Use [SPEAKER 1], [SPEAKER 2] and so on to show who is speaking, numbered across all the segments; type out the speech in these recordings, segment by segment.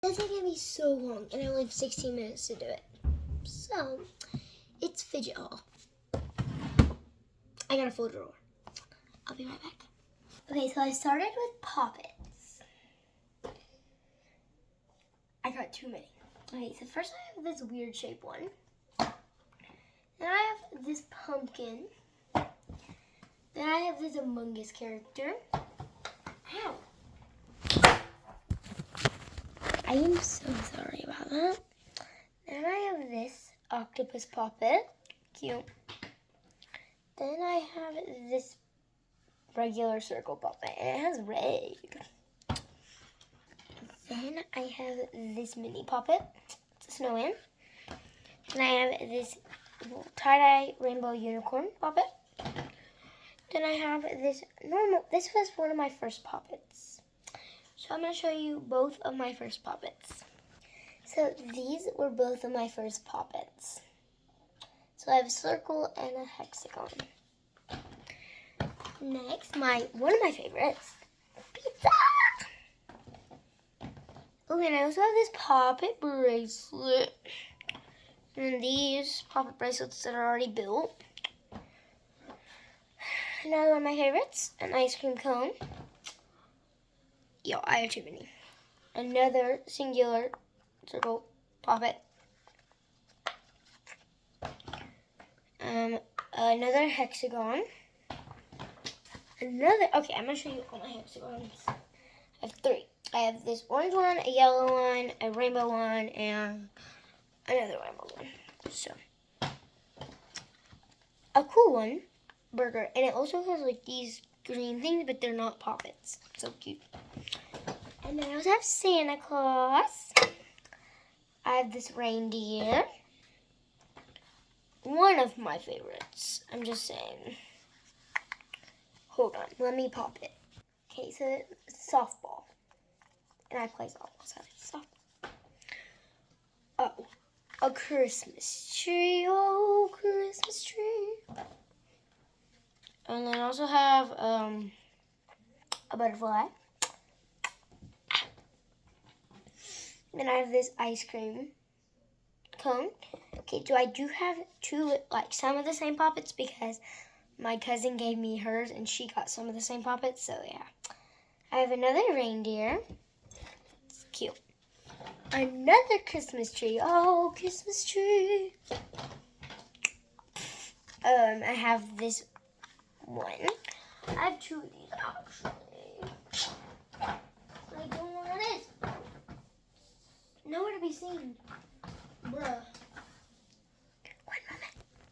[SPEAKER 1] This is gonna be so long, and I only have 16 minutes to do it. So, it's fidget haul. I got a full drawer. I'll be right back. Okay, so I started with poppets. I got too many. Okay, so first I have this weird shape one. Then I have this pumpkin. Then I have this Among Us character. Ow! I am so sorry about that. Then I have this octopus puppet. Cute. Then I have this regular circle puppet, and it has red. Then I have this mini puppet. It's a snowman. Then I have this tie-dye rainbow unicorn puppet. Then I have this normal, this was one of my first puppets. So I'm going to show you both of my first puppets. So these were both of my first puppets. So I have a circle and a hexagon. Next, one of my favorites, pizza. Oh, and I also have this puppet bracelet. And these puppet bracelets that are already built. Another one of my favorites, an ice cream cone. Yo, I have too many. Another singular circle puppet. Another hexagon. Okay, I'm going to show you all my hexagons. I have 3. I have this orange one, a yellow one, a rainbow one, and another rainbow one. So, a cool one, burger. And it also has like these green things, but they're not poppets. So cute. And then I also have Santa Claus. I have this reindeer. One of my favorites. I'm just saying. Hold on, let me pop it. Okay, so it's softball. And I play softball, so it's softball. Oh, a Christmas tree. Oh, Christmas tree. And then I also have a butterfly. Then I have this ice cream cone. Okay, so I do have some of the same poppets because my cousin gave me hers and she got some of the same poppets, so yeah. I have another reindeer. It's cute. Another Christmas tree. Oh, Christmas tree. I have this one. I have 2 of these actually. I don't know what it is. Nowhere to be seen. Bruh.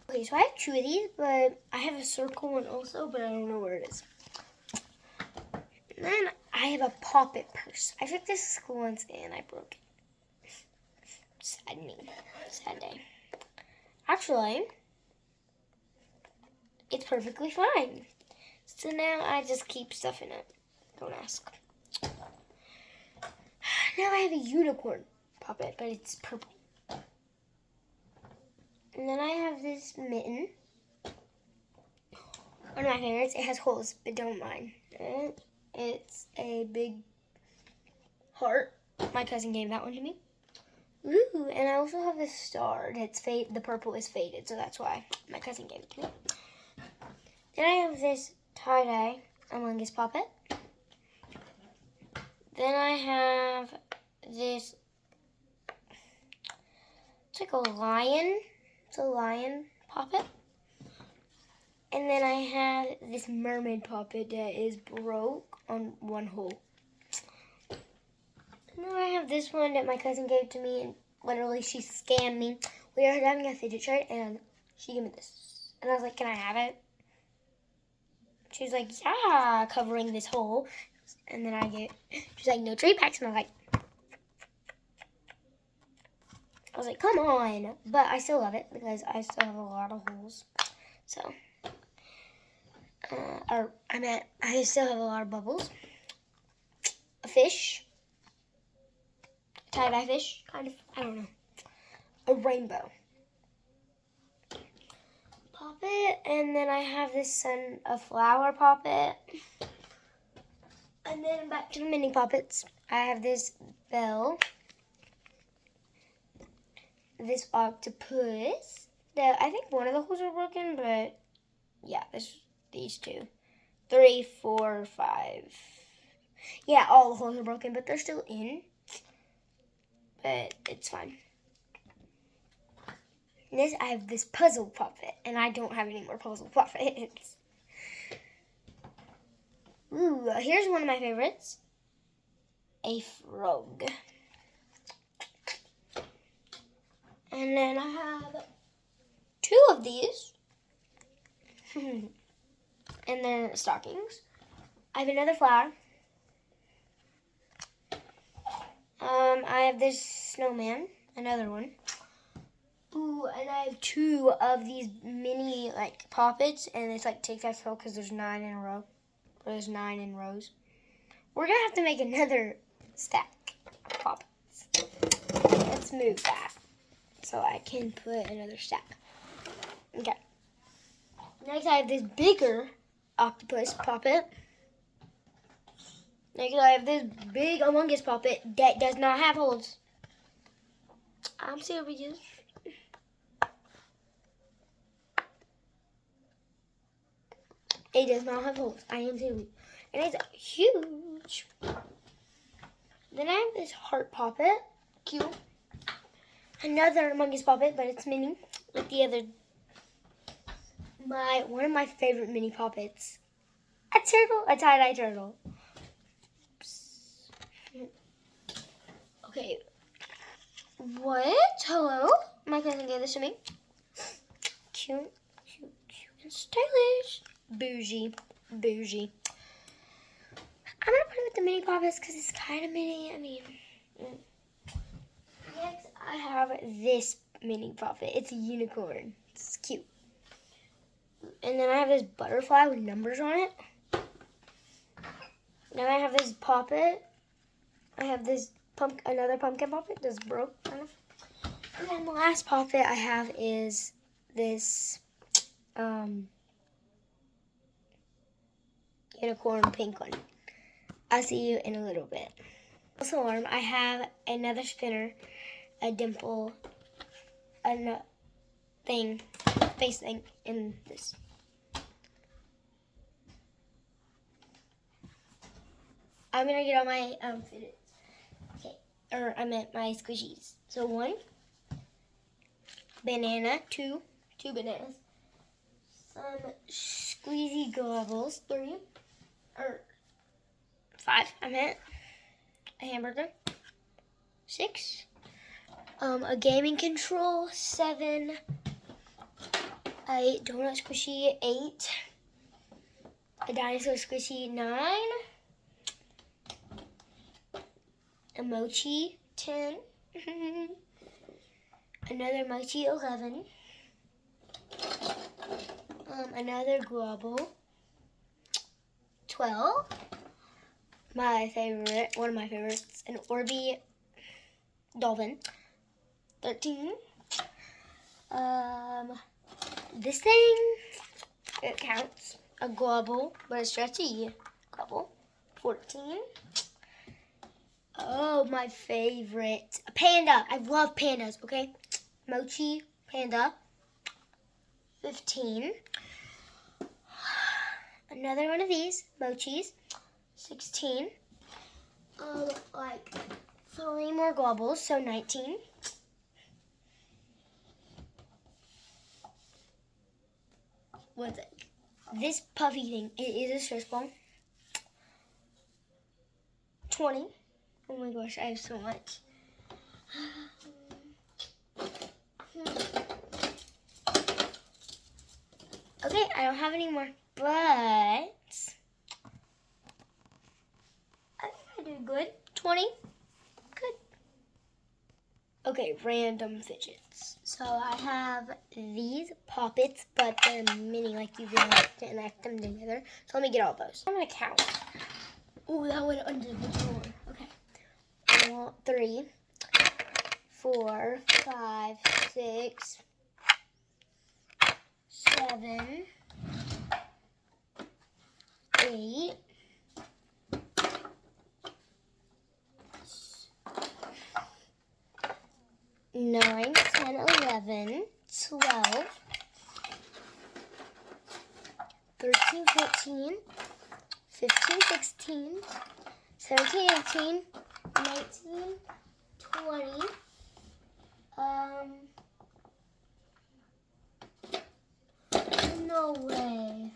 [SPEAKER 1] Okay, so I have 2 of these, but I have a circle one also, but I don't know where it is. And then I have a poppet purse. I took this to school once and I broke it. Sad me. Sad day. Actually, it's perfectly fine. So now I just keep stuff in it. Don't ask. Now I have a unicorn puppet, but it's purple. And then I have this mitten. One of my favorites. It has holes, but don't mind. It's a big heart. My cousin gave that one to me. Ooh, and I also have this star. It's the purple is faded, so that's why my cousin gave it to me. Then I have this tie-dye Among Us puppet. Then I have this, it's like a lion. It's a lion puppet. And then I have this mermaid puppet that is broke on one hole. And then I have this one that my cousin gave to me, and literally she scammed me. We were having a fidget chart and she gave me this. And I was like, can I have it? She was like, yeah, covering this hole. And then she's like, no trade packs. And I was like, come on. But I still love it because I still have a lot of holes. So, I still have a lot of bubbles. A fish. A tie-dye fish, kind of. I don't know. A rainbow puppet. And then I have a flower puppet. And then back to the mini puppets. I have this bell. this octopus. I think one of the holes are broken, but yeah, these two. 3, 4, 5. Yeah, all the holes are broken, but they're still in. But it's fine. Next, I have this puzzle puppet, and I don't have any more puzzle puppets. Ooh, here's one of my favorites. A frog. And then I have 2 of these. And then stockings. I have another flower. I have this snowman, another one. Ooh, and I have 2 of these mini poppets, and it's like tic-tac-toe because there's 9 in a row. Or there's 9 in rows. We're gonna have to make another stack of poppets. Let's move that so I can put another stack. Okay. Next, I have this bigger octopus poppet. Next, I have this big Among Us poppet that does not have holes. I'm serious. It does not have holes. I am serious. And it's huge. Then I have this heart poppet. Cute. Another Among Us poppet, but it's mini. Like the other. One of my favorite mini poppets. A turtle. A tie-dye turtle. Okay. What? Hello? My cousin gave this to me. Cute, cute, cute, and stylish. Bougie, bougie. I'm gonna put it with the mini poppets because it's kind of mini. I mean, next I have this mini poppet. It's a unicorn. It's cute. And then I have this butterfly with numbers on it. Then I have this poppet. I have this another pumpkin poppet that's broke, kind of. And then the last poppet I have is this unicorn pink one. I'll see you in a little bit. Also, I have another spinner, a dimple, a thing, face thing in this. I'm gonna get all my fidgets. Okay, or I meant my squishies. So 1 banana, 2 bananas, some squeezy gobbles, 3 or 5. I meant a hamburger, 6. A gaming control, 7. A donut squishy, 8. A dinosaur squishy, 9. A mochi, 10. Another mochi, 11. Another grubble, 12. My favorite, one of my favorites, an Orby dolphin, 13. This thing, it counts. A global, but a stretchy global, 14. Oh, my favorite, a panda. I love pandas, okay? Mochi, panda, 15. Another one of these, mochis, 16. 3 more globbles, so 19. What's it? This puffy thing, it is a stress ball. 20. Oh my gosh, I have so much. Okay, I don't have any more, but I think I did good. 20. Good. Okay, random fidgets. So I have these poppets, but they're mini, like you can connect them together. So let me get all those. I'm gonna count. Oh, that went under the drawer. Okay. 3, 4, 5, 6, 7, 8, 9, 9, 10, 11, 12, 13, 14, 15, 16, 17, 18, 19, 20, no way.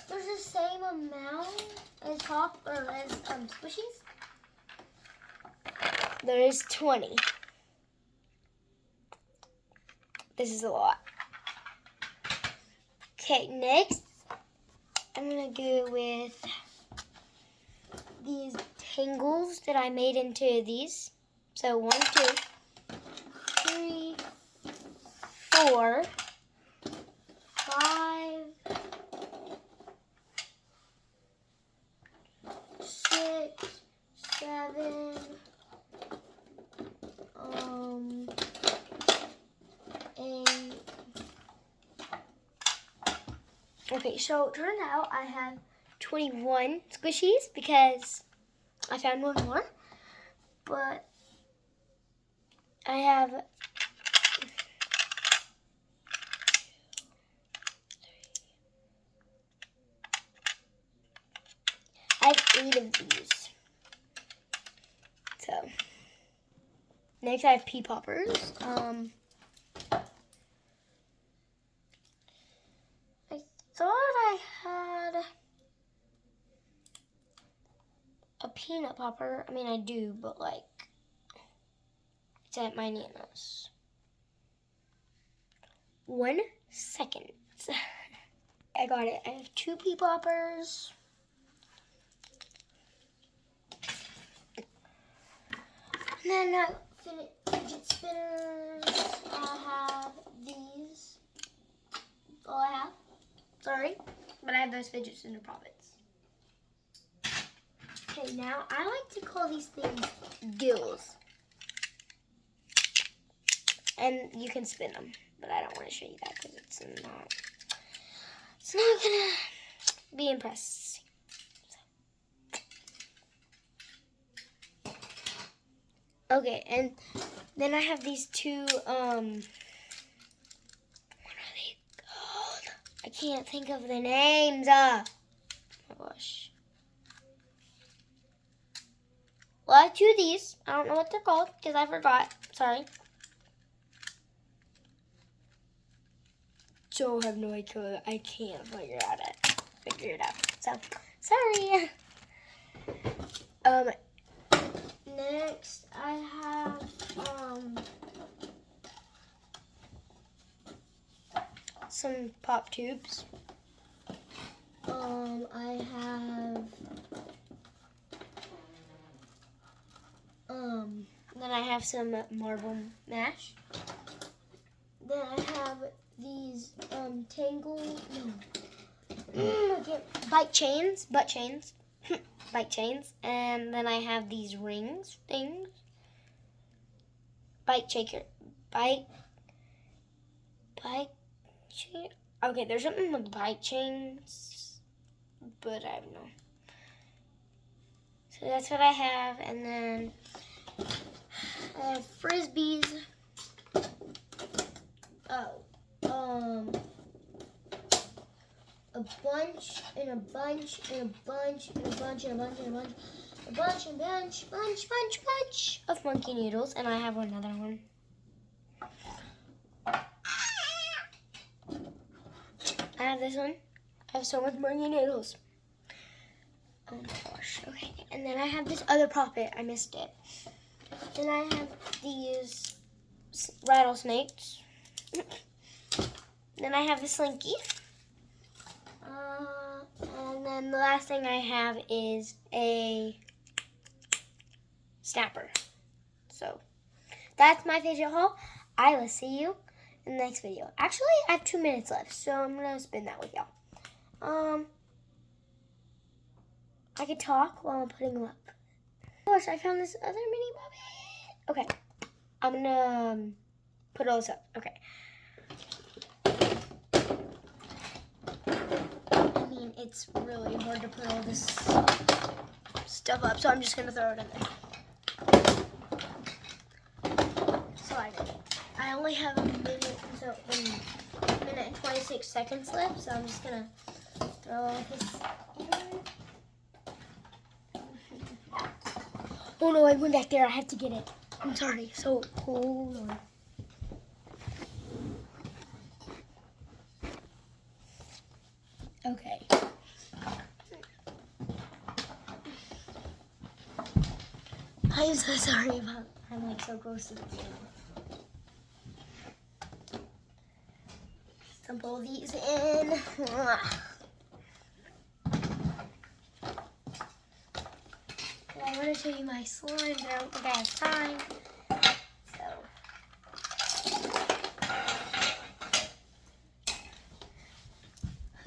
[SPEAKER 1] There's the same amount as squishies? There is 20. This is a lot. Okay, next, I'm gonna go with these tangles that I made into these. So 1, 2, 3, 4, 5, 6, 7, 8. Okay, so it turned out I have 21 squishies because I found one more. But I have 8 of these. So next I have pea poppers. I thought I had a peanut popper. I mean, I do, but like, it's at my Nana's. 1 second. I got it. I have 2 pea poppers. And then fidget spinners. I have these. That's all I have. Sorry, but I have those fidget spinner poppets. Okay, now I like to call these things gills. And you can spin them, but I don't want to show you that because it's not gonna be impressed. Okay, and then I have these 2, what are they called? I can't think of the names. Oh my gosh. Well, I have 2 of these. I don't know what they're called because I forgot. Sorry. So I have no idea. I can't figure it out. So sorry. Next I have some pop tubes. I have then I have some marble mash. Then I have these butt chains, bike chains, and then I have these rings things. Bike chain. Okay, there's something with bike chains, but I don't know. So that's what I have, and then I have frisbees. A bunch and a bunch and a bunch and a bunch and a bunch and a bunch. A bunch and bunch of monkey noodles, and I have another one. I have this one. I have so much monkey noodles. Oh my gosh. Okay, and then I have this other poppet. I missed it. Then I have these rattlesnakes. Then I have the slinky. And then the last thing I have is a snapper. So that's my fidget haul. I will see you in the next video. Actually, I have 2 minutes left, so I'm gonna spin that with y'all. I could talk while I'm putting them up. Oh gosh, I found this other mini puppet. Okay, I'm gonna put all this up. Okay. I mean, it's really hard to put all this stuff up, so I'm just gonna throw it in there. So I did it. only have a minute, so a minute and 26 seconds left. So I'm just gonna throw this in. Oh no, I went back there. I have to get it. I'm sorry. So hold on. Okay. I'm so sorry about. I'm like so close to the camera. Dump all these in. I want to show you my slime, but I don't think I have time. So.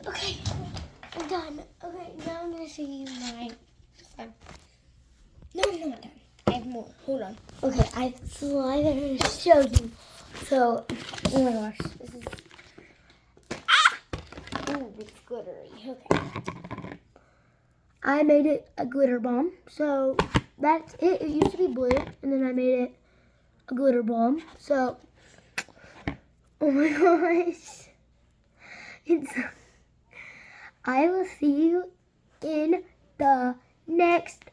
[SPEAKER 1] Okay, I'm done. Okay, now I'm going to show you my slime. No, I'm not done. I have more. Hold on. Okay, I have slime I'm going to show you. So, oh my gosh, this is... Ooh, it's glittery. Okay. I made it a glitter bomb. So that's it. It used to be blue, and then I made it a glitter bomb. So, oh my gosh. It's... I will see you in the next